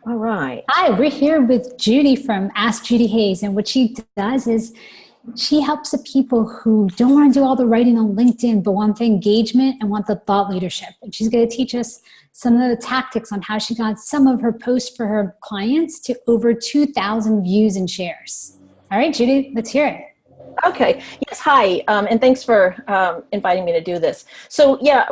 All right. Hi, we're here with Judy from Ask Judy Hayes, and what she does is she helps the people who don't want to do all the writing on LinkedIn, but want the engagement and want the thought leadership. And she's going to teach us some of the tactics on how she got some of her posts for her clients to over 2,000 views and shares. All right, Judy, let's hear it. Okay. Yes. Hi. And thanks for inviting me to do this. So yeah,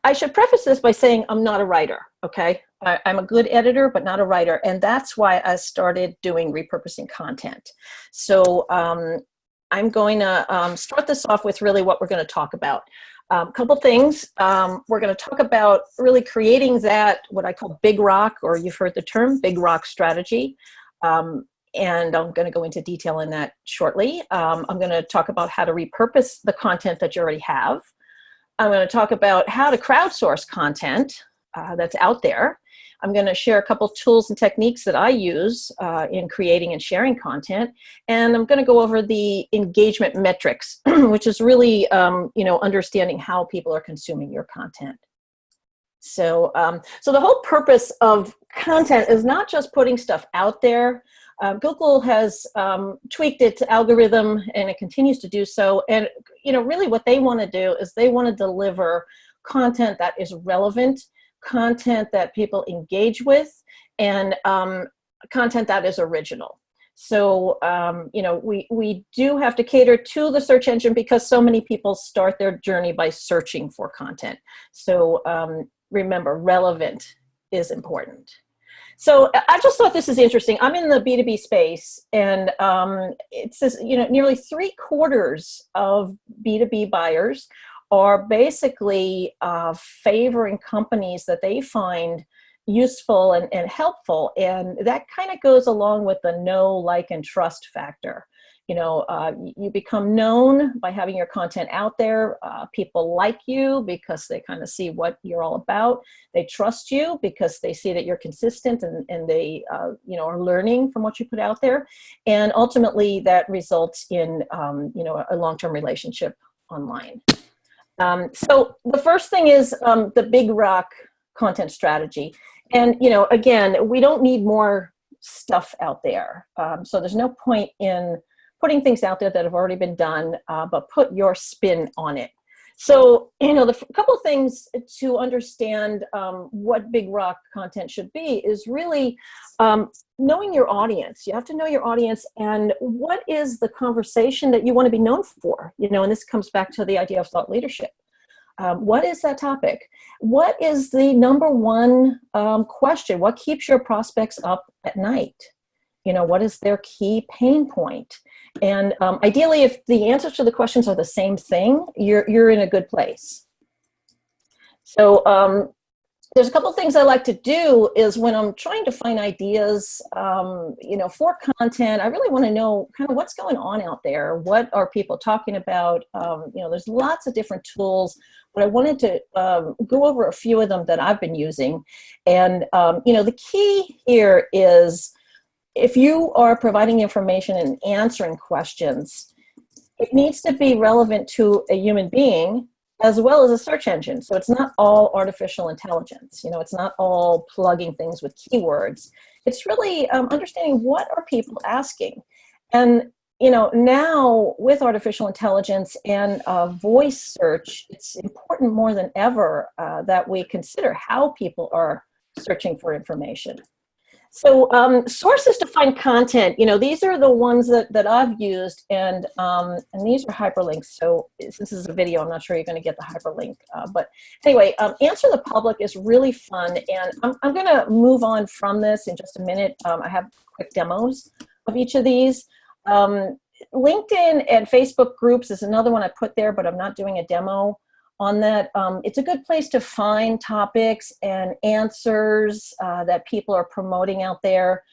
I should preface this by saying I'm not a writer. Okay. I'm a good editor, but not a writer. And that's why I started doing repurposing content. So I'm going to start this off with really what we're going to talk about. A couple things. We're going to talk about really creating that, what I call big rock, or you've heard the term big rock strategy. And I'm going to go into detail in that shortly. I'm going to talk about how to repurpose the content that you already have. I'm going to talk about how to crowdsource content that's out there. I'm going to share a couple tools and techniques that I use in creating and sharing content. And I'm going to go over the engagement metrics, which is really, understanding how people are consuming your content. So, so the whole purpose of content is not just putting stuff out there. Google has tweaked its algorithm, and it continues to do so. And really, what they want to do is they want to deliver content that is relevant, content that people engage with, and content that is original. So, we do have to cater to the search engine because so many people start their journey by searching for content. So, remember, relevant is important. So I just thought this is interesting. I'm in the B2B space, and it says, nearly 3/4 of B2B buyers are basically favoring companies that they find useful and helpful. And that kind of goes along with the know, like, and trust factor. You become known by having your content out there. People like you because they kind of see what you're all about. They trust you because they see that you're consistent and they, are learning from what you put out there. And ultimately that results in, a long-term relationship online. So the first thing is the big rock content strategy. And, again, we don't need more stuff out there. So there's no point in putting things out there that have already been done, but put your spin on it. So, the couple of things to understand what big rock content should be is really knowing your audience. You have to know your audience and what is the conversation that you want to be known for, and this comes back to the idea of thought leadership. What is that topic? What is the number one question? What keeps your prospects up at night? What is their key pain point? And ideally, if the answers to the questions are the same thing, you're in a good place. So there's a couple of things I like to do is when I'm trying to find ideas, for content, I really want to know kind of what's going on out there. What are people talking about? There's lots of different tools, but I wanted to go over a few of them that I've been using. And, the key here is, if you are providing information and answering questions, it needs to be relevant to a human being as well as a search engine. So it's not all artificial intelligence. It's not all plugging things with keywords. It's really understanding what are people asking. And, now with artificial intelligence and voice search, it's important more than ever that we consider how people are searching for information. So sources to find content, these are the ones that I've used, and these are hyperlinks. So this is a video. I'm not sure you're going to get the hyperlink. But anyway, Answer the Public is really fun, and I'm going to move on from this in just a minute. I have quick demos of each of these. LinkedIn and Facebook groups is another one I put there, but I'm not doing a demo on that. It's a good place to find topics and answers that people are promoting out there.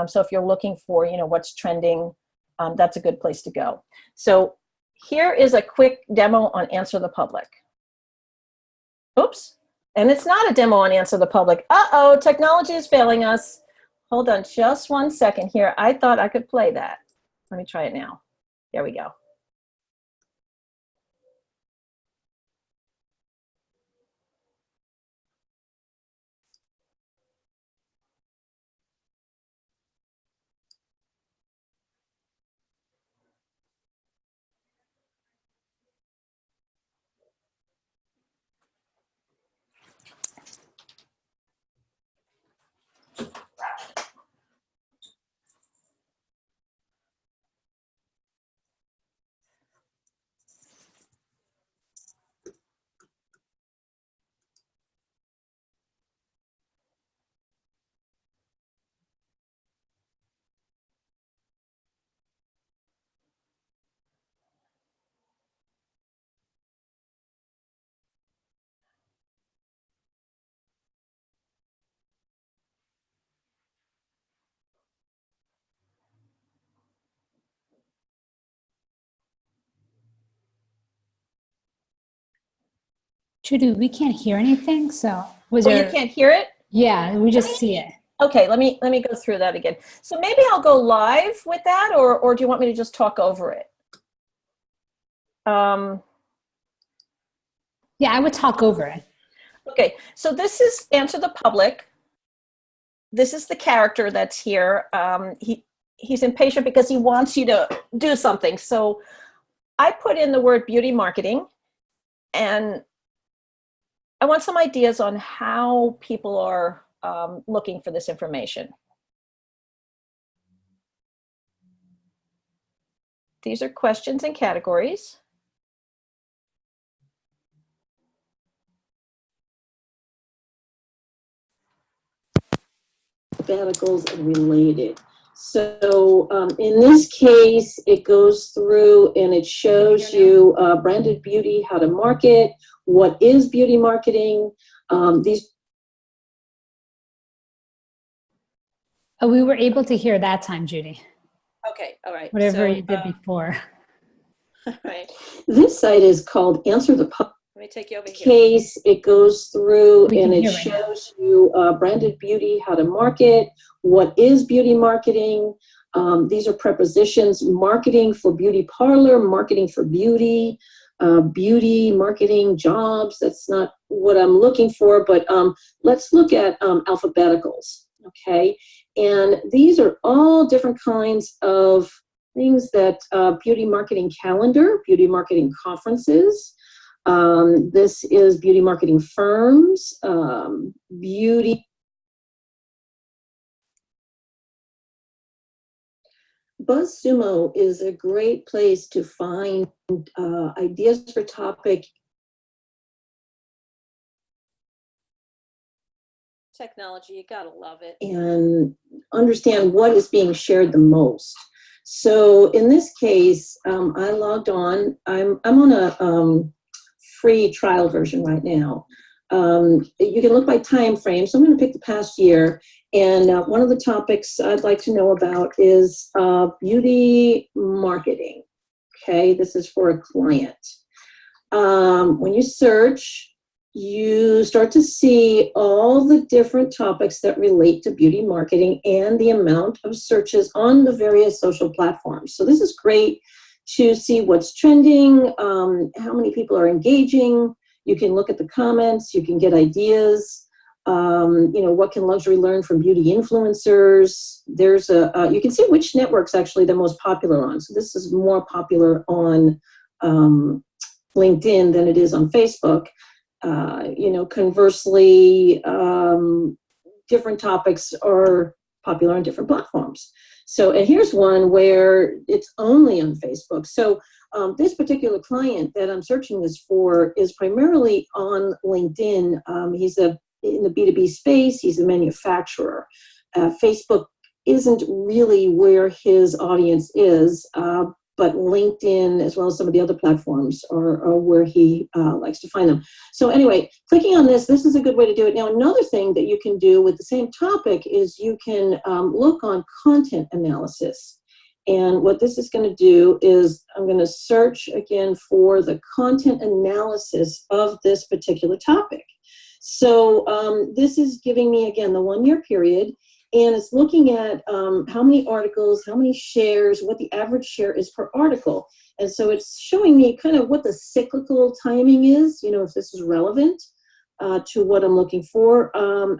So if you're looking for, what's trending, that's a good place to go. So here is a quick demo on Answer the Public. Oops. And it's not a demo on Answer the Public. Uh-oh, technology is failing us. Hold on just one second here. I thought I could play that. Let me try it now. There we go. Judy, we can't hear anything, so was Oh, there? you can't hear it? Yeah, we just see it. Okay, let me go through that again. So maybe I'll go live with that, or do you want me to just talk over it? Yeah, I would talk over it. Okay, so this is Answer the Public. This is the character that's here. He's impatient because he wants you to do something. So I put in the word beauty marketing, and I want some ideas on how people are looking for this information. These are questions and categories. Alphabeticals and related. So in this case, it goes through and it shows you branded beauty, how to market, what is beauty marketing. These. Oh, we were able to hear that time, Judy. Okay, all right. Whatever you did before. All right. This site is called Answer the Public. Let me take you over here. Case, it goes through and it shows you branded beauty, how to market, what is beauty marketing. These are prepositions: marketing for beauty parlor, marketing for beauty, beauty marketing jobs. That's not what I'm looking for, but let's look at alphabeticals, okay? And these are all different kinds of things that beauty marketing calendar, beauty marketing conferences. This is beauty marketing firms, beauty. BuzzSumo is a great place to find ideas for topic. Technology, you gotta love it. And understand what is being shared the most. So in this case, I logged on. I'm on a free trial version right now. You can look by time frame. So I'm going to pick the past year. And one of the topics I'd like to know about is beauty marketing. Okay, this is for a client. When you search, you start to see all the different topics that relate to beauty marketing and the amount of searches on the various social platforms. So this is great to see what's trending, how many people are engaging. You can look at the comments, you can get ideas. What can luxury learn from beauty influencers? There's you can see which network's actually the most popular on. So this is more popular on LinkedIn than it is on Facebook. Conversely, different topics are popular on different platforms. So, and here's one where it's only on Facebook. So this particular client that I'm searching this for is primarily on LinkedIn. He's in the B2B space. He's a manufacturer. Facebook isn't really where his audience is, but LinkedIn, as well as some of the other platforms, are where he likes to find them. So anyway, clicking on this is a good way to do it. Now, another thing that you can do with the same topic is you can look on content analysis. And what this is going to do is I'm going to search again for the content analysis of this particular topic. So this is giving me, again, the 1 year period. And it's looking at how many articles, how many shares, what the average share is per article. And so it's showing me kind of what the cyclical timing is, if this is relevant to what I'm looking for.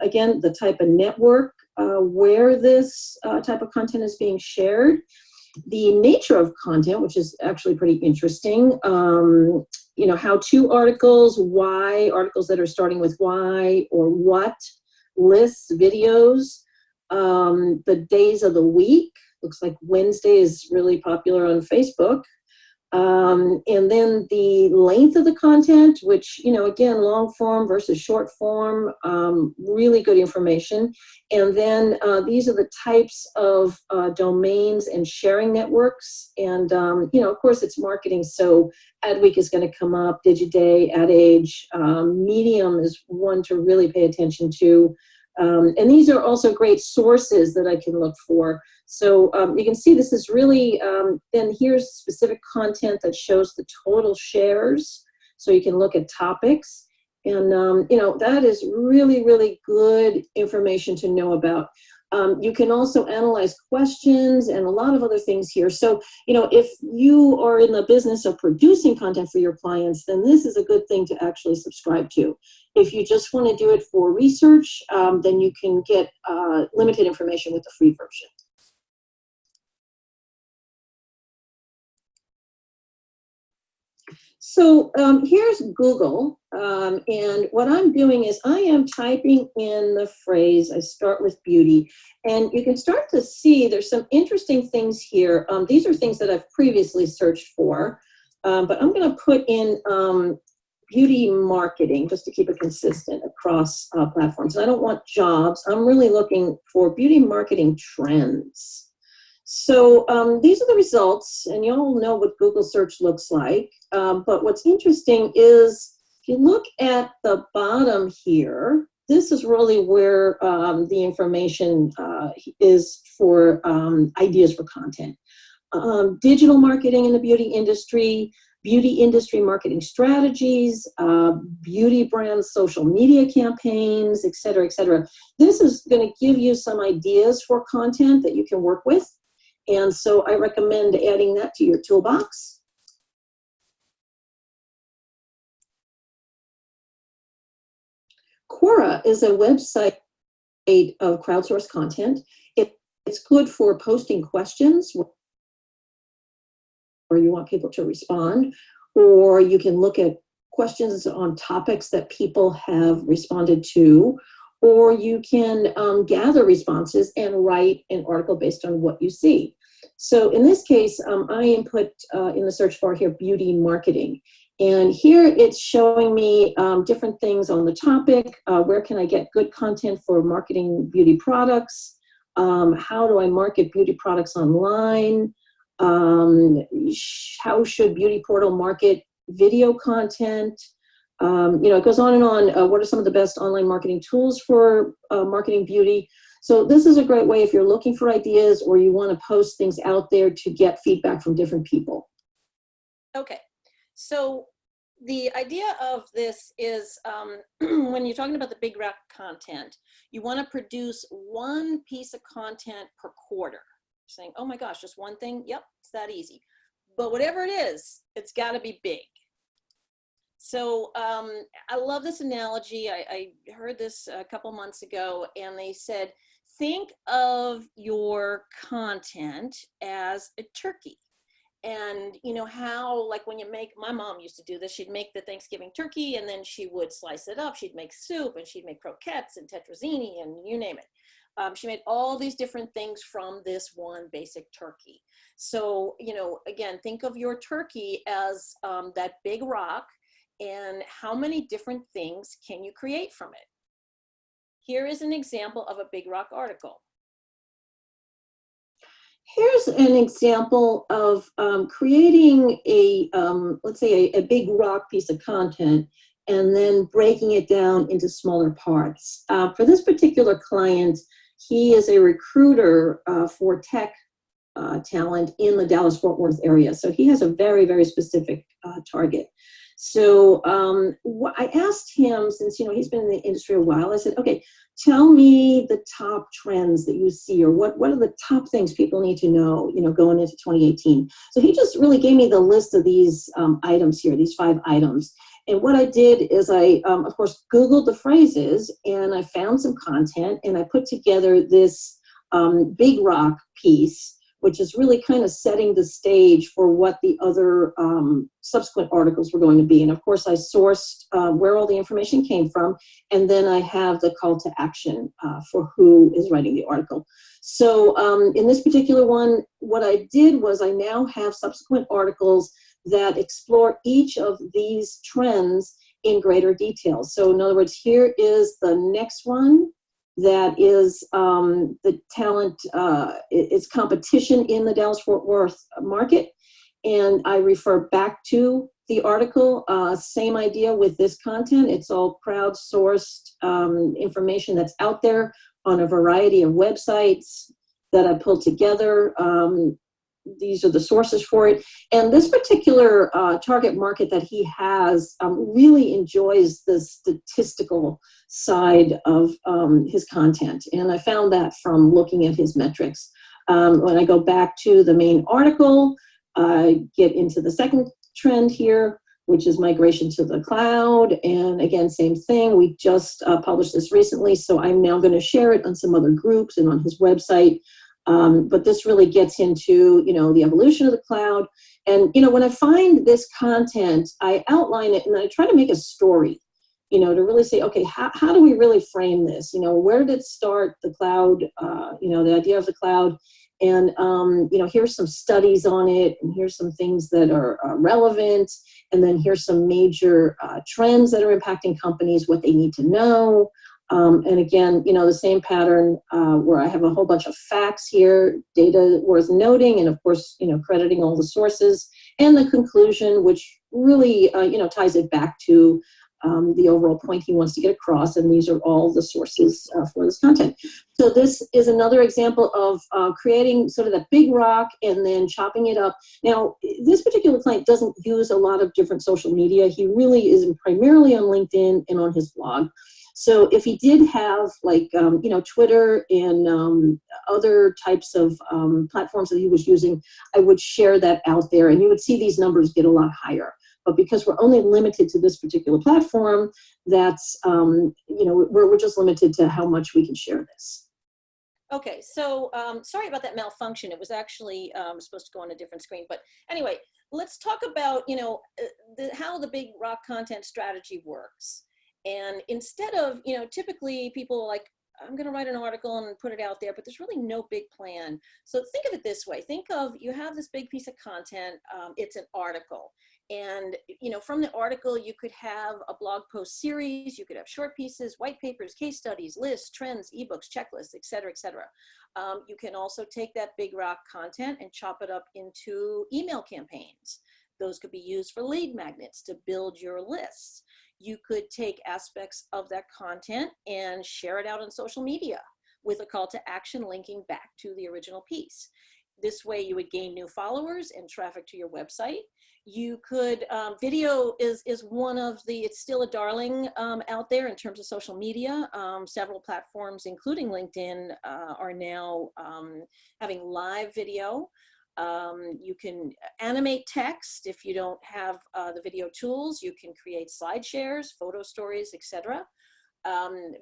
Again, the type of network where this type of content is being shared. The nature of content, which is actually pretty interesting. How-to articles, why, articles that are starting with why or what, lists, videos. The days of the week, looks like Wednesday is really popular on Facebook. And then the length of the content, which, again, long form versus short form, really good information. And then these are the types of domains and sharing networks. And, of course, it's marketing. So Adweek is going to come up, Digiday, Ad Age. Medium is one to really pay attention to. And these are also great sources that I can look for. So you can see this is really, then here's specific content that shows the total shares. So you can look at topics. And, that is really, really good information to know about. You can also analyze questions and a lot of other things here. So, if you are in the business of producing content for your clients, then this is a good thing to actually subscribe to. If you just want to do it for research, then you can get limited information with the free version. So here's Google, and what I'm doing is I am typing in the phrase, I start with beauty, and you can start to see there's some interesting things here. These are things that I've previously searched for, but I'm going to put in beauty marketing just to keep it consistent across platforms. And I don't want jobs. I'm really looking for beauty marketing trends. So these are the results, and you all know what Google search looks like. But what's interesting is if you look at the bottom here, this is really where the information is for ideas for content. Digital marketing in the beauty industry marketing strategies, beauty brands, social media campaigns, et cetera, et cetera. This is going to give you some ideas for content that you can work with. And so I recommend adding that to your toolbox. Quora is a website of crowdsourced content. It's good for posting questions where you want people to respond, or you can look at questions on topics that people have responded to, or you can gather responses and write an article based on what you see. So in this case, I input in the search bar here, beauty marketing. And here it's showing me different things on the topic. Where can I get good content for marketing beauty products? How do I market beauty products online? How should Beauty Portal market video content? It goes on and on. What are some of the best online marketing tools for marketing beauty? So this is a great way if you're looking for ideas or you want to post things out there to get feedback from different people. Okay, so the idea of this is when you're talking about the big rock content, you want to produce one piece of content per quarter. Saying, oh my gosh, just one thing? Yep, it's that easy. But whatever it is, it's got to be big. So I love this analogy. I heard this a couple months ago, and they said, think of your content as a turkey. And how, like when you make, my mom used to do this, she'd make the Thanksgiving turkey, and then she would slice it up. She'd make soup, and she'd make croquettes and tetrazzini, and you name it. She made all these different things from this one basic turkey. So, again, think of your turkey as that big rock, and how many different things can you create from it? Here is an example of a big rock article. Here's an example of creating a, let's say, a big rock piece of content and then breaking it down into smaller parts. For this particular client, he is a recruiter for tech talent in the Dallas-Fort Worth area. So he has a very, very specific target. So I asked him, since he's been in the industry a while, I said, okay, tell me the top trends that you see, or what are the top things people need to know, going into 2018. So he just really gave me the list of these items here, these 5 items. And what I did is I, of course, Googled the phrases, and I found some content, and I put together this big rock piece, which is really kind of setting the stage for what the other subsequent articles were going to be. And of course, I sourced where all the information came from, and then I have the call to action for who is writing the article. So in this particular one, what I did was I now have subsequent articles that explore each of these trends in greater detail. So in other words, here is the next one. That is the talent, it's competition in the Dallas-Fort Worth market. And I refer back to the article, same idea with this content. It's all crowdsourced information that's out there on a variety of websites that I pulled together. these are the sources for it. And this particular target market that he has really enjoys the statistical side of his content. And I found that from looking at his metrics. When I go back to the main article, get into the second trend here, which is migration to the cloud. And again, same thing. We just published this recently, so I'm now going to share it on some other groups and on his website. But this really gets into, the evolution of the cloud. And, when I find this content, I outline it and I try to make a story, to really say, okay, how do we really frame this? Where did it start, the cloud, the idea of the cloud? And, here's some studies on it, and here's some things that are relevant. And then here's some major trends that are impacting companies, what they need to know. And again, the same pattern where I have a whole bunch of facts here, data worth noting, and of course, crediting all the sources, and the conclusion, which really, ties it back to the overall point he wants to get across. And these are all the sources for this content. So this is another example of creating sort of that big rock and then chopping it up. Now, this particular client doesn't use a lot of different social media. He really is primarily on LinkedIn and on his blog. So if he did have Twitter and other types of platforms that he was using, I would share that out there, and you would see these numbers get a lot higher. But because we're only limited to this particular platform, that's, we're just limited to how much we can share this. Okay, so sorry about that malfunction. It was actually supposed to go on a different screen. But anyway, let's talk about, how the big rock content strategy works. And instead of, typically people are like, I'm going to write an article and put it out there, but there's really no big plan. So think of it this way. Think of, you have this big piece of content. It's an article. And, from the article, you could have a blog post series, you could have short pieces, white papers, case studies, lists, trends, ebooks, checklists, et cetera, et cetera. You can also take that big rock content and chop it up into email campaigns. Those could be used for lead magnets to build your lists. You could take aspects of that content and share it out on social media with a call to action linking back to the original piece. This way you would gain new followers and traffic to your website. You could, video is one of the, it's still a darling out there in terms of social media. Several platforms, including LinkedIn, are now having live video. You can animate text if you don't have the video tools. You can create slide shares, photo stories, etc.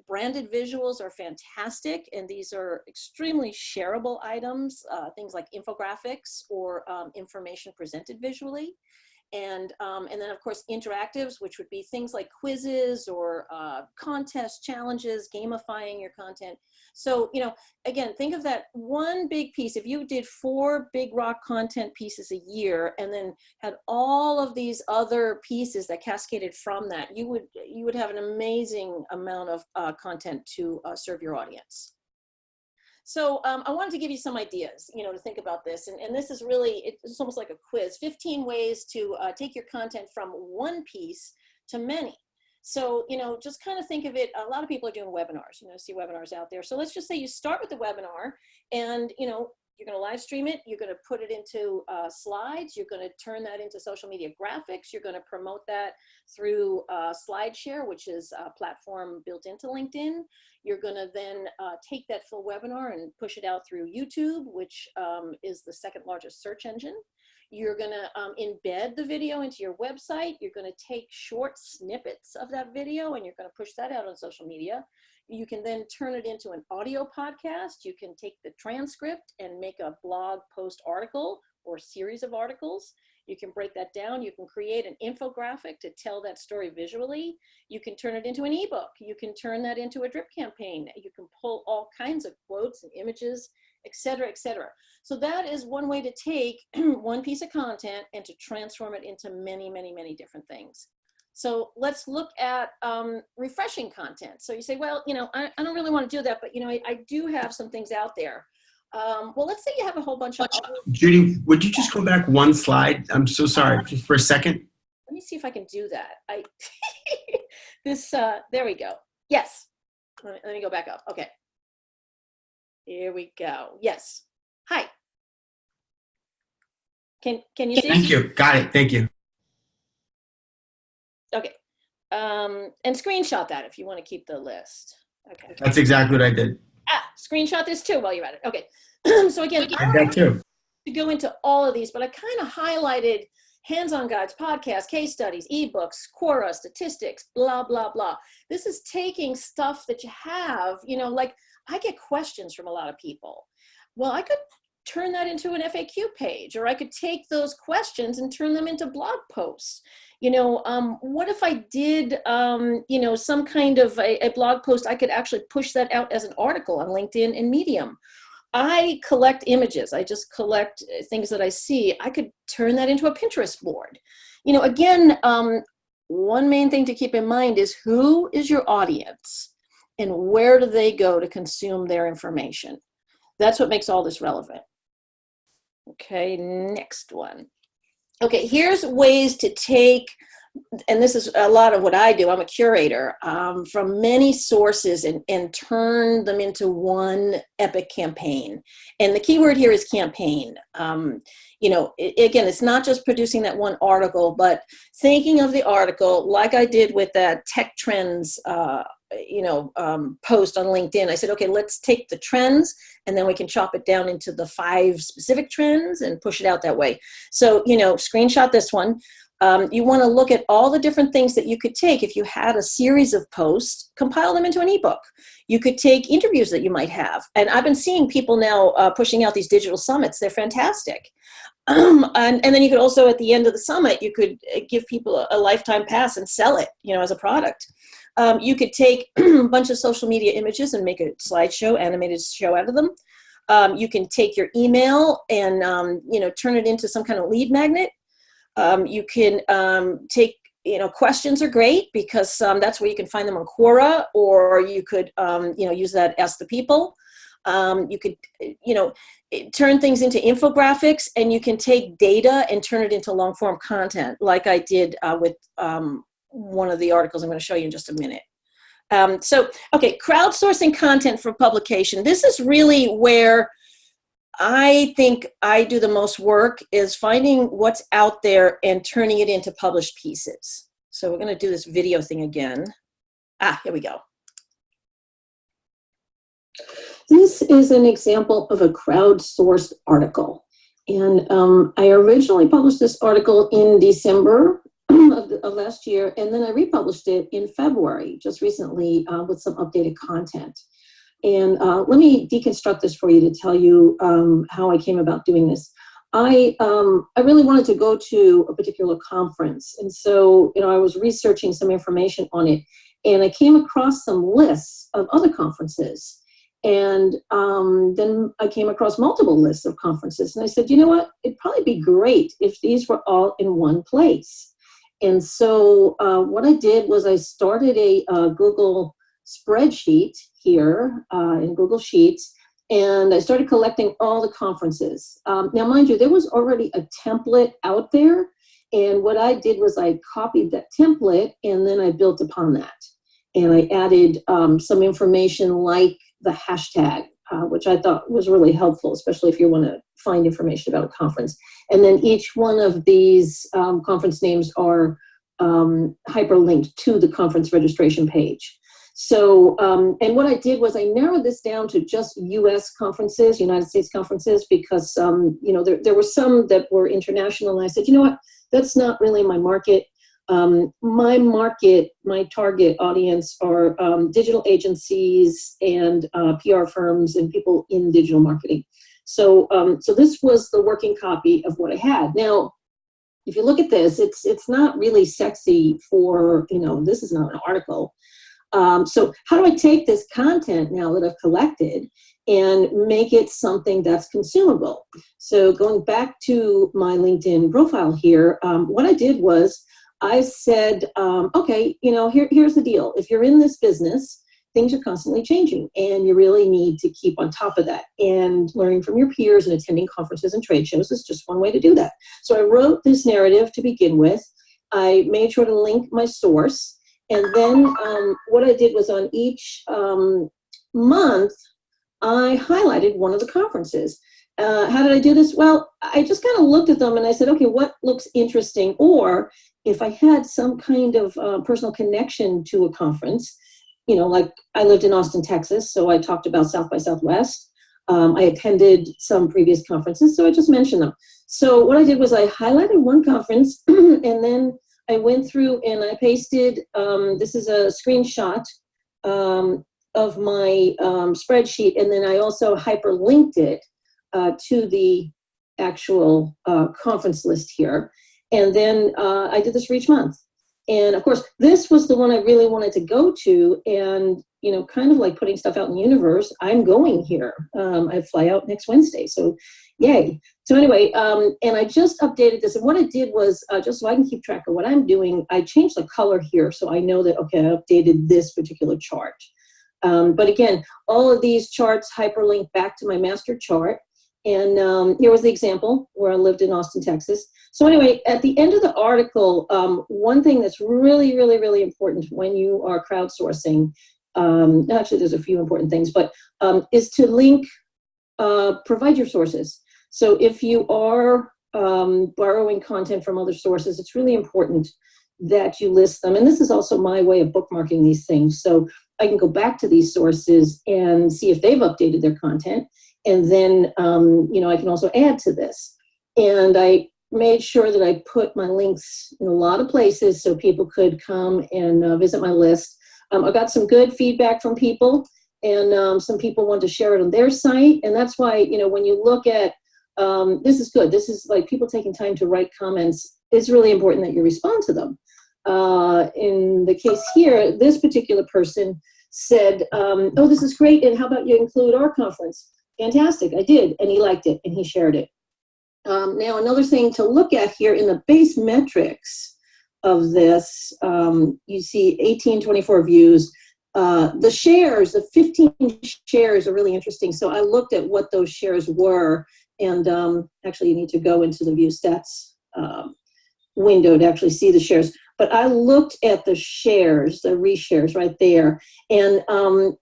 Branded visuals are fantastic, and these are extremely shareable items, things like infographics or information presented visually. And then, of course, interactives, which would be things like quizzes or contests, challenges, gamifying your content. So, again, think of that one big piece. If you did 4 big rock content pieces a year and then had all of these other pieces that cascaded from that, you would have an amazing amount of content to serve your audience. So I wanted to give you some ideas, to think about this. And this is really, it's almost like a quiz, 15 ways to take your content from one piece to many. So, just kind of think of it, a lot of people are doing webinars, see webinars out there. So let's just say you start with the webinar and, you're going to live stream it. You're going to put it into slides. You're going to turn that into social media graphics. You're going to promote that through SlideShare, which is a platform built into LinkedIn. You're going to then take that full webinar and push it out through YouTube, which is the second largest search engine. You're going to embed the video into your website. You're going to take short snippets of that video and you're going to push that out on social media. You can then turn it into an audio podcast. You can take the transcript and make a blog post article or series of articles. You can break that down. You can create an infographic to tell that story visually. You can turn it into an ebook. You can turn that into a drip campaign. You can pull all kinds of quotes and images, et cetera, et cetera. So that is one way to take one piece of content and to transform it into many, many, many different things. So let's look at refreshing content. So you say, well, I don't really want to do that, but I do have some things out there. Well, let's say you have a whole bunch of. Judy, would you just go back one slide? I'm so sorry, just for a second. Let me see if I can do that. There we go. Yes. Let me go back up. Okay. Here we go. Yes. Hi. Can you see? Thank you. Got it. Thank you. Okay. And screenshot that if you want to keep the list. Okay. That's exactly what I did. Screenshot this too while you're at it. Okay. So again, I did that too. To go into all of these, but I kind of highlighted hands-on guides, podcasts, case studies, ebooks, Quora, statistics, blah, blah, blah. This is taking stuff that you have, like I get questions from a lot of people. Well, I could turn that into an FAQ page, or I could take those questions and turn them into blog posts. What if I did, some kind of a blog post, I could actually push that out as an article on LinkedIn and Medium. I collect images. I just collect things that I see. I could turn that into a Pinterest board. Again, one main thing to keep in mind is who is your audience and where do they go to consume their information? That's what makes all this relevant. Okay, next one. Okay, here's ways to take, and this is a lot of what I do, I'm a curator, from many sources and turn them into one epic campaign. And the key word here is campaign. Again, it's not just producing that one article, but thinking of the article like I did with that tech trends post on LinkedIn. I said, okay, let's take the trends and then we can chop it down into the 5 specific trends and push it out that way. So, screenshot this one. You want to look at all the different things that you could take. If you had a series of posts, compile them into an ebook. You could take interviews that you might have. And I've been seeing people now pushing out these digital summits. They're fantastic. And then you could also, at the end of the summit, you could give people a lifetime pass and sell it, as a product. You could take a bunch of social media images and make a slideshow, animated show out of them. You can take your email and, turn it into some kind of lead magnet. You can take, questions are great because that's where you can find them on Quora, or you could, use that Ask the People. You could, turn things into infographics, and you can take data and turn it into long form content like I did with one of the articles I'm going to show you in just a minute. Okay, crowdsourcing content for publication. This is really where I think I do the most work, is finding what's out there and turning it into published pieces. So we're going to do this video thing again. Here we go. This is an example of a crowdsourced article. And I originally published this article in December of last year, and then I republished it in February, just recently, with some updated content. And let me deconstruct this for you to tell you how I came about doing this. I really wanted to go to a particular conference. And so, I was researching some information on it, and I came across some lists of other conferences. And then I came across multiple lists of conferences. And I said, you know what? It'd probably be great if these were all in one place. And so what I did was I started a Google spreadsheet here in Google Sheets, and I started collecting all the conferences. Now, mind you, there was already a template out there, and what I did was I copied that template, and then I built upon that. And I added some information like the hashtag, which I thought was really helpful, especially if you want to find information about a conference. And then each one of these conference names are hyperlinked to the conference registration page. So, and what I did was I narrowed this down to just US conferences, United States conferences, because, there were some that were international. And I said, you know what, that's not really my market. My target audience are digital agencies and PR firms and people in digital marketing. So, so this was the working copy of what I had. Now, if you look at this, it's not really sexy for, this is not an article. So how do I take this content now that I've collected and make it something that's consumable? So going back to my LinkedIn profile here, what I did was I said, okay, here's the deal. If you're in this business, things are constantly changing, and you really need to keep on top of that. And learning from your peers and attending conferences and trade shows is just one way to do that. So I wrote this narrative to begin with. I made sure to link my source. And then what I did was on each month, I highlighted one of the conferences. How did I do this? Well, I just kind of looked at them and I said, okay, what looks interesting? Or if I had some kind of personal connection to a conference, like I lived in Austin, Texas, so I talked about South by Southwest. I attended some previous conferences, so I just mentioned them. So what I did was I highlighted one conference and then I went through and I pasted, this is a screenshot of my spreadsheet, and then I also hyperlinked it to the actual conference list here. And then I did this for each month. And of course, this was the one I really wanted to go to, and kind of like putting stuff out in the universe, I'm going here. I fly out next Wednesday, so yay. So anyway, and I just updated this, and what I did was, just so I can keep track of what I'm doing, I changed the color here so I know that, okay, I updated this particular chart. But again, all of these charts hyperlink back to my master chart. And here was the example where I lived in Austin, Texas. So anyway, at the end of the article, one thing that's really, really, really important when you are crowdsourcing, actually there's a few important things, but is to link, provide your sources. So if you are borrowing content from other sources, it's really important that you list them. And this is also my way of bookmarking these things. So I can go back to these sources and see if they've updated their content. And then, I can also add to this. And I made sure that I put my links in a lot of places so people could come and visit my list. I got some good feedback from people, and some people want to share it on their site. And that's why, when you look at, this is good. This is like people taking time to write comments. It's really important that you respond to them. In the case here, this particular person said, oh, this is great. And how about you include our conference? Fantastic, I did, and he liked it, and he shared it. Now, another thing to look at here in the base metrics of this, you see 1824 views. The shares, the 15 shares are really interesting. So I looked at what those shares were, and actually you need to go into the view stats window to actually see the shares. But I looked at the shares, the reshares right there. And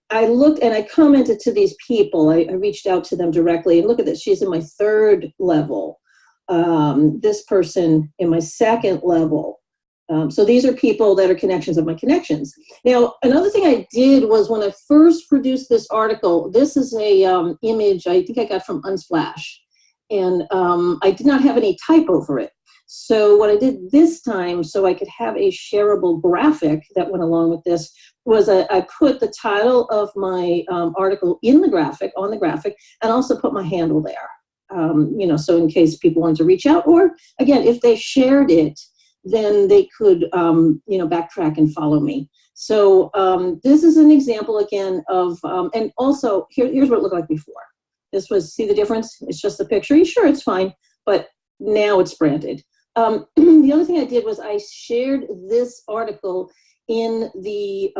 I looked and I commented to these people. I reached out to them directly. And look at this. She's in my 3rd level. This person in my 2nd level. So these are people that are connections of my connections. Now, another thing I did was when I first produced this article, this is a image I think I got from Unsplash. And I did not have any type over it. So what I did this time, so I could have a shareable graphic that went along with this, was I put the title of my article in the graphic, on the graphic, and also put my handle there. So in case people wanted to reach out, or again, if they shared it, then they could, backtrack and follow me. So this is an example again of, and also here's what it looked like before. This was, see the difference? It's just the picture. Sure, it's fine, but now it's branded. The other thing I did was I shared this article in the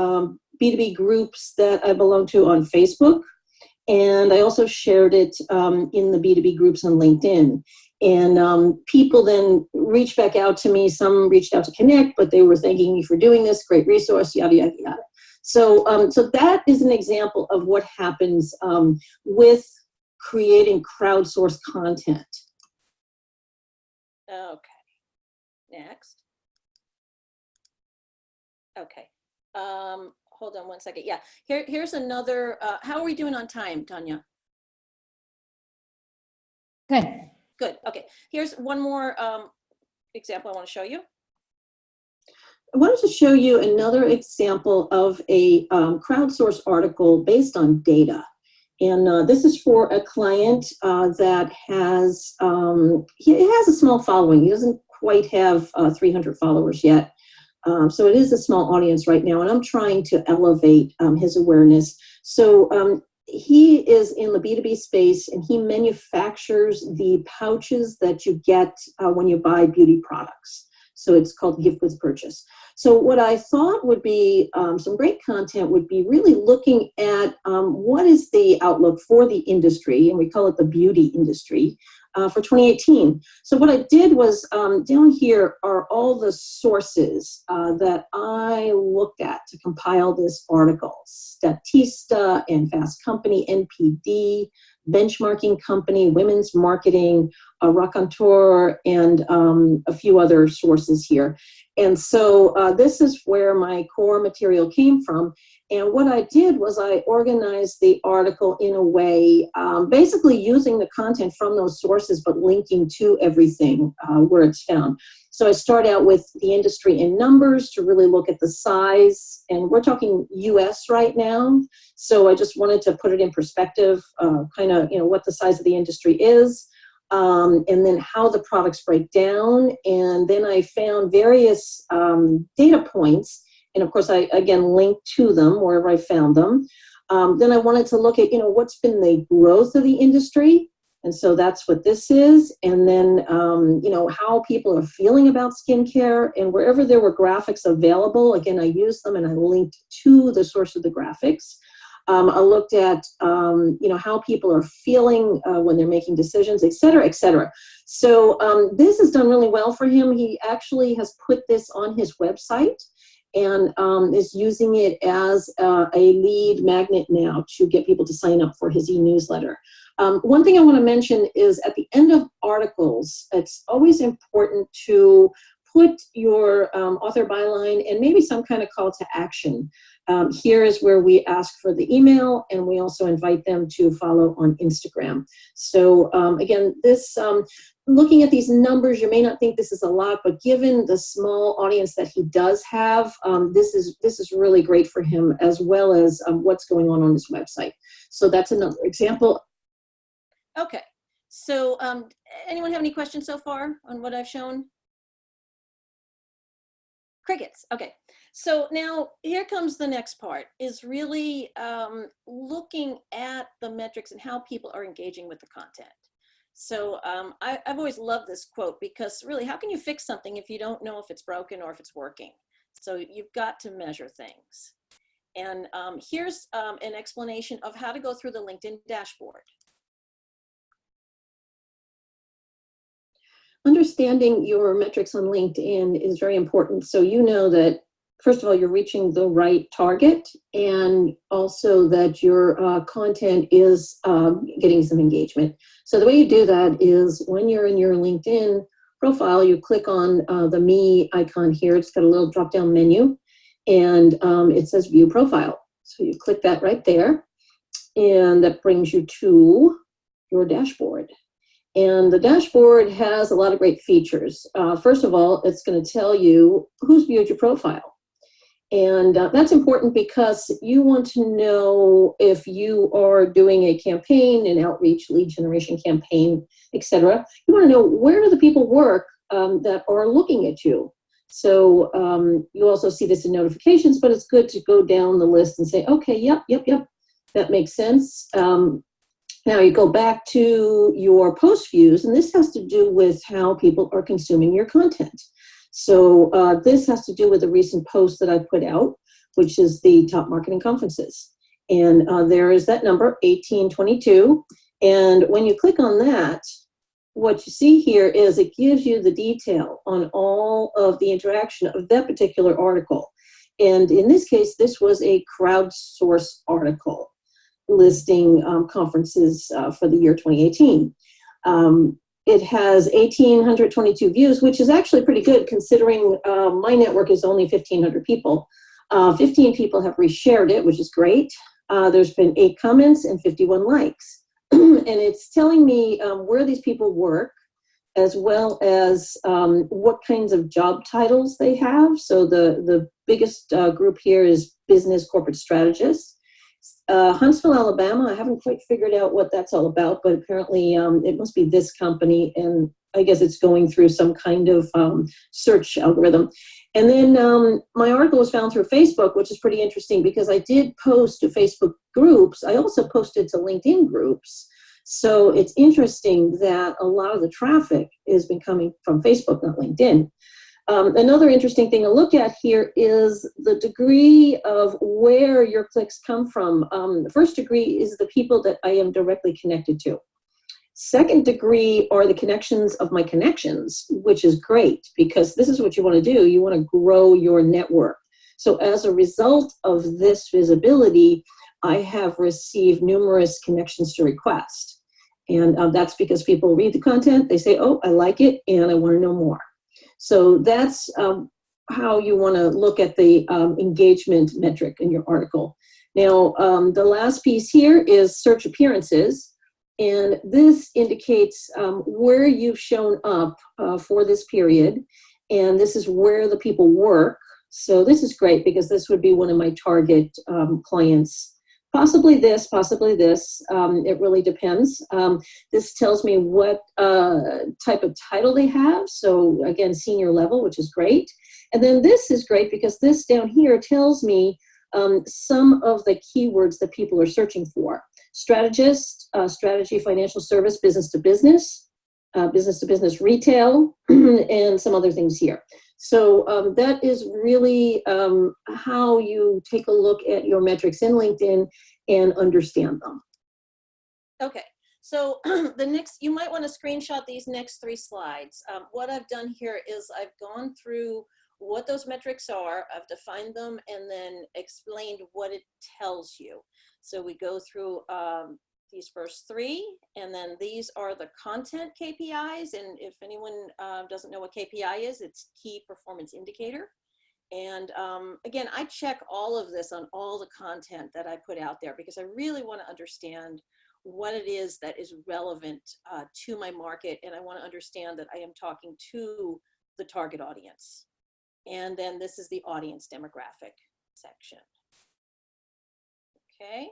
B2B groups that I belong to on Facebook. And I also shared it in the B2B groups on LinkedIn. And people then reached back out to me. Some reached out to connect, but they were thanking me for doing this. Great resource, yada, yada, yada. So, so that is an example of what happens with creating crowdsourced content. Okay. Next. Okay. Hold on one second. Yeah. Here's another. How are we doing on time, Tanya? Good. Good. Okay. Here's one more example I want to show you. I wanted to show you another example of a crowdsourced article based on data. And this is for a client that has, he has a small following. He doesn't quite have 300 followers yet. So it is a small audience right now, and I'm trying to elevate his awareness. So he is in the B2B space, and he manufactures the pouches that you get when you buy beauty products. So it's called gift with purchase. So what I thought would be some great content would be really looking at what is the outlook for the industry, and we call it the beauty industry, for 2018. So what I did was, down here are all the sources that I looked at to compile this article. Statista and Fast Company, NPD, Benchmarking Company, Women's Marketing, Raconteur, and a few other sources here. And so this is where my core material came from. And what I did was I organized the article in a way, basically using the content from those sources, but linking to everything where it's found. So I start out with the industry in numbers to really look at the size, and we're talking US right now. So I just wanted to put it in perspective, kind of, what the size of the industry is. And then how the products break down. And then I found various data points. And of course, I, again, linked to them wherever I found them. Then I wanted to look at, what's been the growth of the industry. And so that's what this is. And then, how people are feeling about skincare. And wherever there were graphics available, again, I used them and I linked to the source of the graphics. I looked at, how people are feeling when they're making decisions, et cetera, et cetera. So this has done really well for him. He actually has put this on his website and is using it as a lead magnet now to get people to sign up for his e-newsletter. One thing I want to mention is at the end of articles, it's always important to put your author byline and maybe some kind of call to action. Here is where we ask for the email, and we also invite them to follow on Instagram. So again, this looking at these numbers, you may not think this is a lot, but given the small audience that he does have, this is really great for him, as well as what's going on his website. So that's another example. Okay. So anyone have any questions so far on what I've shown? Crickets. Okay. So now here comes the next part, is really looking at the metrics and how people are engaging with the content. So I've always loved this quote, because really, how can you fix something if you don't know if it's broken or if it's working? So you've got to measure things. And here's an explanation of how to go through the LinkedIn dashboard. Understanding your metrics on LinkedIn is very important. So you know that, first of all, you're reaching the right target, and also that your content is getting some engagement. So the way you do that is when you're in your LinkedIn profile, you click on the Me icon here. It's got a little drop-down menu, and it says View Profile. So you click that right there, and that brings you to your dashboard. And the dashboard has a lot of great features. First of all, it's going to tell you who's viewed your profile. And that's important because you want to know if you are doing a campaign, an outreach, lead generation campaign, etc. You want to know, where do the people work that are looking at you? So you also see this in notifications, but it's good to go down the list and say, okay, yep, that makes sense. Now you go back to your post views, and this has to do with how people are consuming your content. So this has to do with a recent post that I put out, which is the top marketing conferences. And there is that number, 1822. And when you click on that, what you see here is it gives you the detail on all of the interaction of that particular article. And in this case, this was a crowdsourced article listing conferences for the year 2018. It has 1,822 views, which is actually pretty good considering my network is only 1,500 people. 15 people have reshared it, which is great. There's been 8 comments and 51 likes. And it's telling me where these people work, as well as what kinds of job titles they have. So the biggest group here is business corporate strategist. Huntsville, Alabama, I haven't quite figured out what that's all about, but apparently it must be this company, and I guess it's going through some kind of search algorithm. And then my article was found through Facebook, which is pretty interesting because I did post to Facebook groups. I also posted to LinkedIn groups. So it's interesting that a lot of the traffic has been coming from Facebook, not LinkedIn. Another interesting thing to look at here is the degree of where your clicks come from. The first degree is the people that I am directly connected to. Second degree are the connections of my connections, which is great because this is what you want to do. You want to grow your network. So as a result of this visibility, I have received numerous connections to request. And that's because people read the content, they say, oh, I like it, and I want to know more. So that's how you want to look at the engagement metric in your article. Now, the last piece here is search appearances. And this indicates where you've shown up for this period. And this is where the people work. So this is great because this would be one of my target clients. Possibly this, possibly this. It really depends. This tells me what type of title they have. So again, senior level, which is great. And then this is great because this down here tells me some of the keywords that people are searching for. Strategist, strategy, financial service, business to business retail, and some other things here. So that is really how you take a look at your metrics in LinkedIn and understand them. Okay, so you might want to screenshot these next 3 slides. What I've done here is I've gone through what those metrics are, I've defined them, and then explained what it tells you. So we go through these first 3, and then these are the content KPIs. And if anyone doesn't know what KPI is, it's key performance indicator. And again, I check all of this on all the content that I put out there because I really want to understand what it is that is relevant to my market. And I want to understand that I am talking to the target audience. And then this is the audience demographic section. Okay.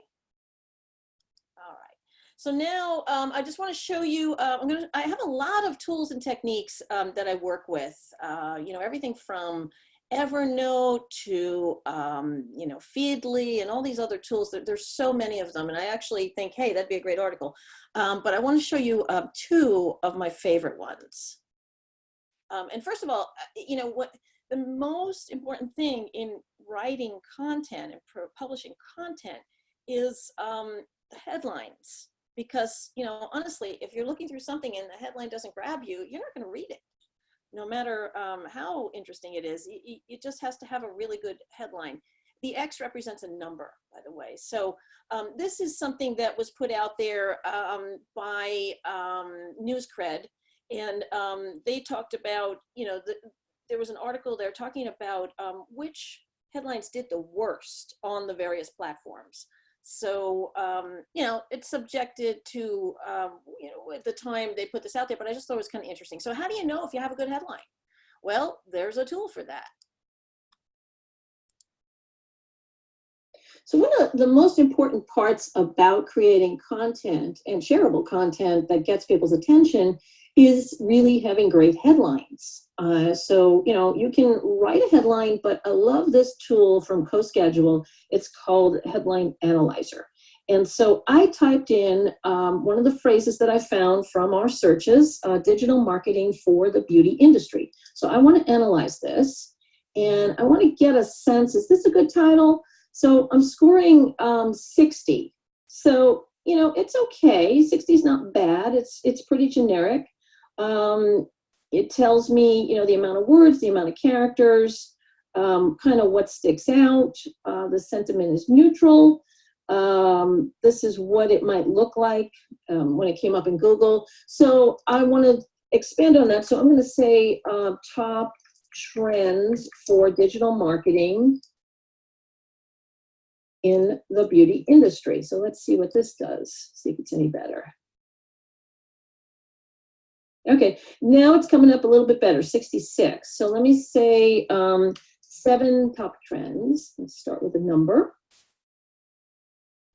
All right. So now I just want to show you, I have a lot of tools and techniques that I work with, everything from Evernote to, Feedly and all these other tools. There's so many of them. And I actually think, hey, that'd be a great article. But I want to show you 2 of my favorite ones. And first of all, what the most important thing in writing content and publishing content is the headlines. Because, honestly, if you're looking through something and the headline doesn't grab you, you're not going to read it. No matter how interesting it is, it just has to have a really good headline. The X represents a number, by the way. So this is something that was put out there by NewsCred. And they talked about, there was an article there talking about which headlines did the worst on the various platforms. So, it's subjected to, at the time they put this out there, but I just thought it was kind of interesting. So how do you know if you have a good headline? Well, there's a tool for that. So one of the most important parts about creating content and shareable content that gets people's attention is really having great headlines. So, you can write a headline, but I love this tool from CoSchedule. It's called Headline Analyzer. And so I typed in one of the phrases that I found from our searches, digital marketing for the beauty industry. So I want to analyze this and I want to get a sense, is this a good title? So I'm scoring 60. So, it's okay. 60 is not bad. It's pretty generic. It tells me, the amount of words, the amount of characters, kind of what sticks out. The sentiment is neutral. This is what it might look like when it came up in Google. So I want to expand on that. So I'm going to say top trends for digital marketing in the beauty industry. So let's see what this does, see if it's any better. Okay, now it's coming up a little bit better, 66. So let me say 7 top trends. Let's start with a number.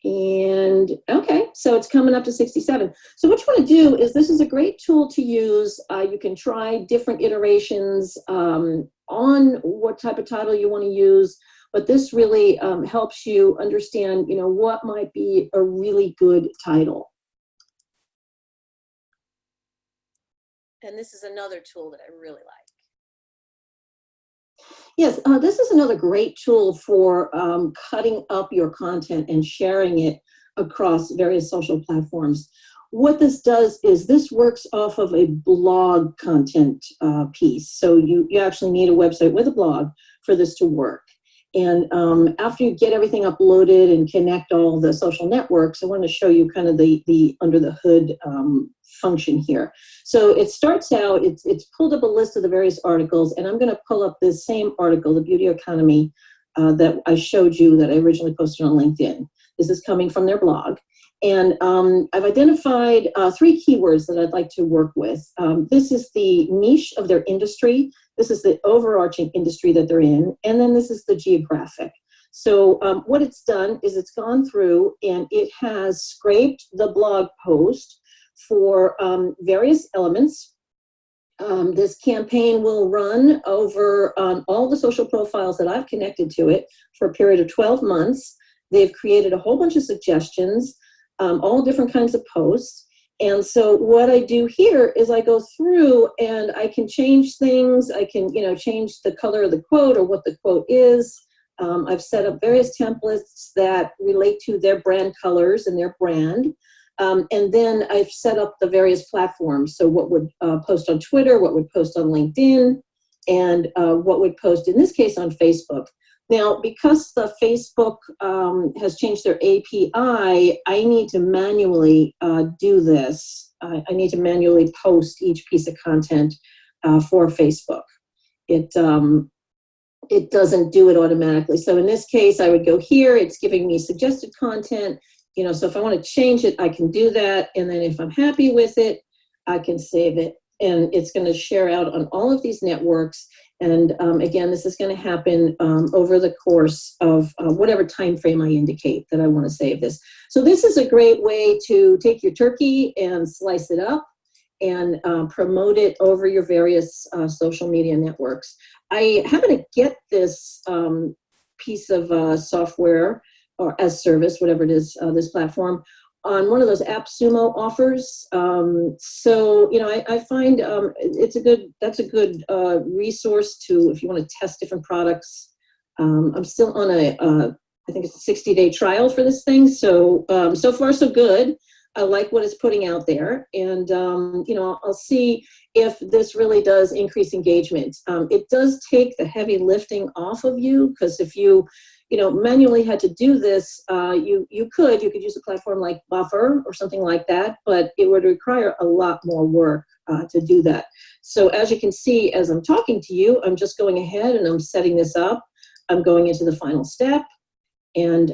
And okay, so it's coming up to 67. So what you want to do is, this is a great tool to use. You can try different iterations on what type of title you want to use, but this really helps you understand, what might be a really good title. And this is another tool that I really like. Yes, this is another great tool for cutting up your content and sharing it across various social platforms. what this does is this works off of a blog content piece. So you actually need a website with a blog for this to work. And after you get everything uploaded and connect all the social networks, I want to show you kind of the under the hood function here. So it starts out, it's pulled up a list of the various articles, and I'm going to pull up this same article, The Beauty Economy, that I showed you that I originally posted on LinkedIn. This is coming from their blog. And I've identified 3 keywords that I'd like to work with. This is the niche of their industry. This is the overarching industry that they're in. And then this is the geographic. So what it's done is it's gone through and it has scraped the blog post for various elements. This campaign will run over all the social profiles that I've connected to it for a period of 12 months. They've created a whole bunch of suggestions, all different kinds of posts. And so what I do here is I go through and I can change things. I can, change the color of the quote or what the quote is. I've set up various templates that relate to their brand colors and their brand. And then I've set up the various platforms. So what would post on Twitter, what would post on LinkedIn, and what would post, in this case, on Facebook. Now, because the Facebook has changed their API, I need to manually do this. I need to manually post each piece of content for Facebook. It doesn't do it automatically. So in this case, I would go here. It's giving me suggested content. So if I want to change it, I can do that. And then if I'm happy with it, I can save it. And it's going to share out on all of these networks. And again, this is going to happen over the course of whatever time frame I indicate that I want to save this. So this is a great way to take your turkey and slice it up and promote it over your various social media networks. I happen to get this piece of software or as service, whatever it is, this platform, on one of those AppSumo offers. So, I find that's a good resource to, if you want to test different products. I'm still on I think it's a 60-day trial for this thing. So, so far so good. I like what it's putting out there. And, I'll see if this really does increase engagement. It does take the heavy lifting off of you, because if you manually had to do this, you could use a platform like Buffer or something like that, but it would require a lot more work to do that. So as you can see, as I'm talking to you, I'm just going ahead and I'm setting this up. I'm going into the final step. And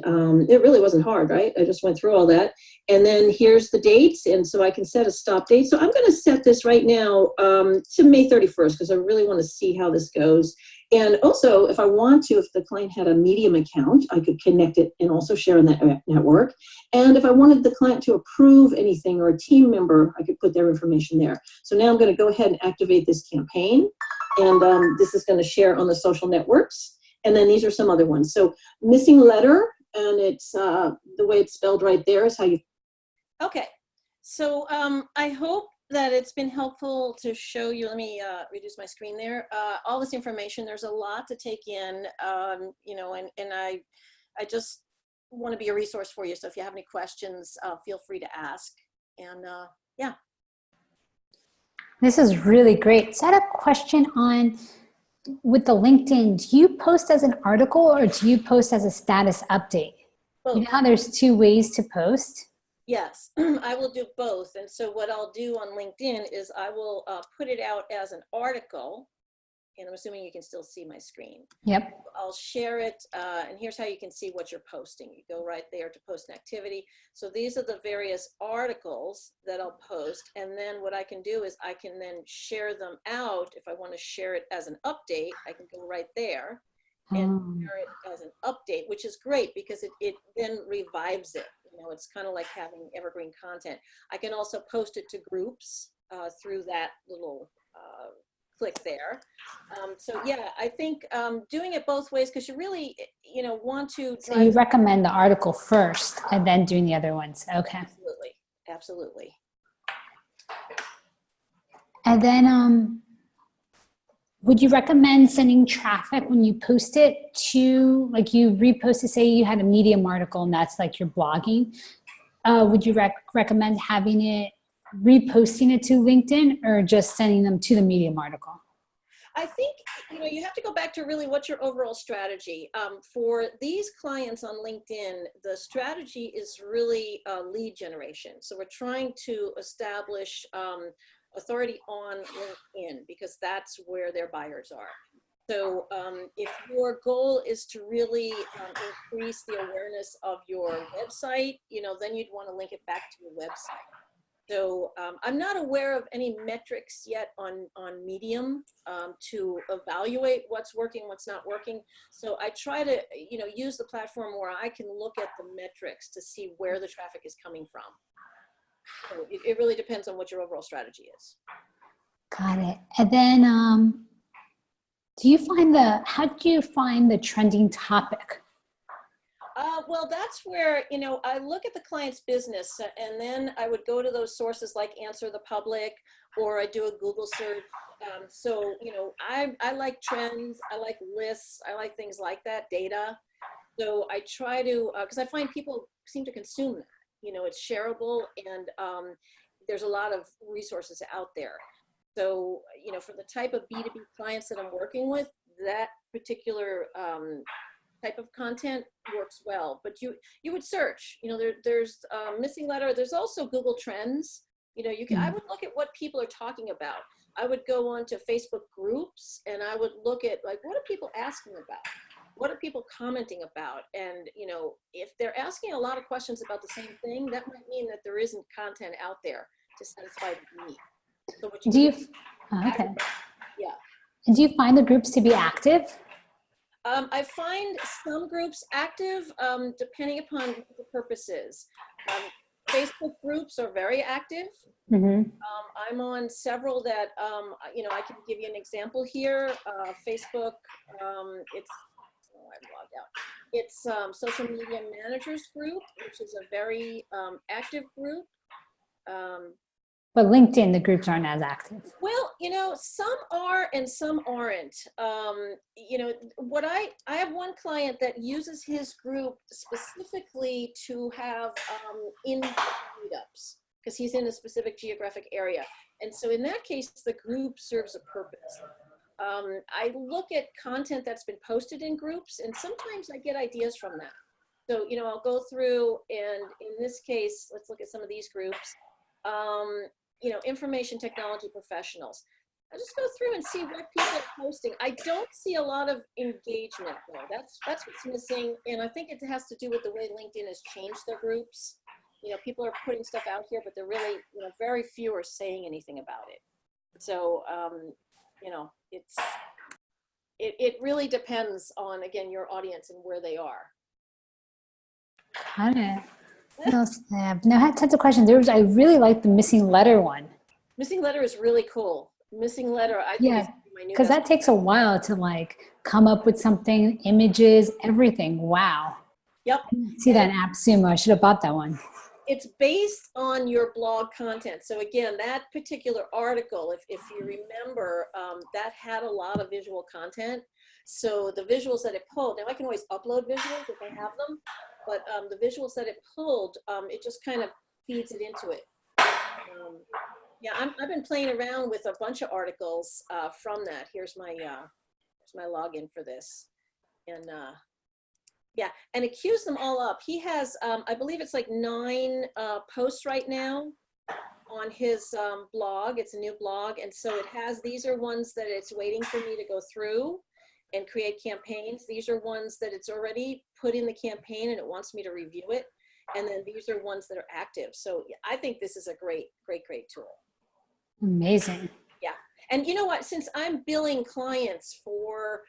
it really wasn't hard, right? I just went through all that. And then here's the dates. And so I can set a stop date. So I'm going to set this right now to May 31st, because I really want to see how this goes. And also, if I want to, if the client had a Medium account, I could connect it and also share in that network. And if I wanted the client to approve anything or a team member, I could put their information there. So now I'm going to go ahead and activate this campaign. And this is going to share on the social networks. And then these are some other ones. So missing letter, and it's the way it's spelled right there is how you. Okay. So I hope that it's been helpful to show you. Let me reduce my screen there. All this information, there's a lot to take in, and I just want to be a resource for you. So if you have any questions, feel free to ask. And yeah. This is really great. So I had a question on, with the LinkedIn, do you post as an article or do you post as a status update? Both. You know how there's 2 ways to post? Yes, I will do both. And so what I'll do on LinkedIn is I will put it out as an article, and I'm assuming you can still see my screen. Yep. I'll share it, and here's how you can see what you're posting. You go right there to post an activity. So these are the various articles that I'll post, and then what I can do is I can then share them out. If I want to share it as an update, I can go right there and share it as an update, which is great because it then revives it. It's kind of like having evergreen content. I can also post it to groups through that little click there. So yeah, I think doing it both ways, because you really, want to. So you recommend the article first and then doing the other ones. Okay. Absolutely. Absolutely. And then would you recommend sending traffic when you post it to, like you repost to say you had a Medium article and that's like your blogging? would you recommend having it, reposting it to LinkedIn, or just sending them to the Medium article? I think, you have to go back to really what's your overall strategy. For these clients on LinkedIn, the strategy is really lead generation. So we're trying to establish authority on LinkedIn because that's where their buyers are. So if your goal is to really increase the awareness of your website, then you'd want to link it back to your website. So I'm not aware of any metrics yet on Medium to evaluate what's working, what's not working. So I try to, use the platform where I can look at the metrics to see where the traffic is coming from. So it really depends on what your overall strategy is. Got it. And then how do you find the trending topic? Well, that's where, I look at the client's business and then I would go to those sources like Answer the Public, or I do a Google search. So, I like trends, I like lists, I like things like that, data. So I try to, because I find people seem to consume that, it's shareable and there's a lot of resources out there. So, for the type of B2B clients that I'm working with, that particular type of content works well, but you would search, there's missing letter. There's also Google Trends. I would look at what people are talking about. I would go on to Facebook groups and I would look at what are people asking about? What are people commenting about? And, if they're asking a lot of questions about the same thing, that might mean that there isn't content out there to satisfy the need. So what Okay. Yeah. And do you find the groups to be active? I find some groups active depending upon what the purpose is. Facebook groups are very active. Mm-hmm. I'm on several that, I can give you an example here. Facebook, I've logged out. It's Social Media Managers Group, which is a very active group. But LinkedIn, the groups aren't as active. Well, some are and some aren't. I have one client that uses his group specifically to have in meetups because he's in a specific geographic area. And so in that case, the group serves a purpose. I look at content that's been posted in groups and sometimes I get ideas from that. So, I'll go through and in this case, let's look at some of these groups. Information technology professionals. I just go through and see what people are posting. I don't see a lot of engagement though. That's what's missing. And I think it has to do with the way LinkedIn has changed their groups. People are putting stuff out here, but they're really, very few are saying anything about it. So, it really depends on, again, your audience and where they are. Got it. What else do I have? No, I had tons of questions. I really like the missing letter one. Missing letter is really cool. Missing letter, I think is my new because that takes a while to come up with something, images, everything. Wow. Yep. I didn't see that in AppSumo. I should have bought that one. It's based on your blog content. So again, that particular article, if you remember, that had a lot of visual content. So the visuals that it pulled, now I can always upload visuals if I have them, but the visuals that it pulled, it just kind of feeds it into it. I've been playing around with a bunch of articles from that. Here's my login for this. And and it queues them all up. He has, I believe it's like 9 posts right now on his blog. It's a new blog. And so it has, these are ones that it's waiting for me to go through and create campaigns. These are ones that it's already put in the campaign and it wants me to review it. And then these are ones that are active. So I think this is a great tool. Amazing. Yeah. And you know what, since I'm billing clients for,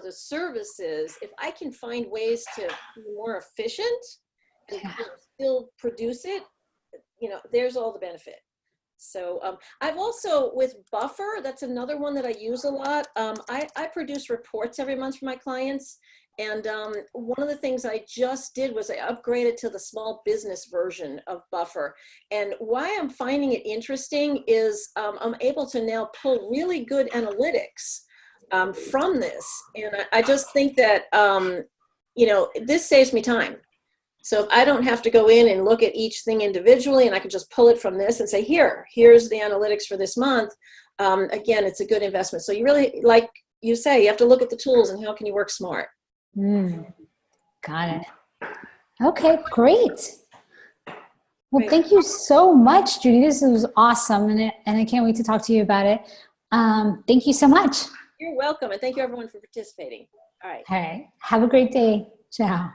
the services, if I can find ways to be more efficient and still produce it, there's all the benefit. So I've also, with Buffer, that's another one that I use a lot. I produce reports every month for my clients. And one of the things I just did was I upgraded to the small business version of Buffer. And why I'm finding it interesting is I'm able to now pull really good analytics from this. And I just think that, this saves me time. So if I don't have to go in and look at each thing individually, and I can just pull it from this and say, here's the analytics for this month, again, it's a good investment. So you really, like you say, you have to look at the tools and how can you work smart. Got it. Okay, great. Well, thank you so much, Judi. This was awesome, and I can't wait to talk to you about it. Thank you so much. You're welcome, and thank you everyone for participating. All right. All right. Have a great day. Ciao.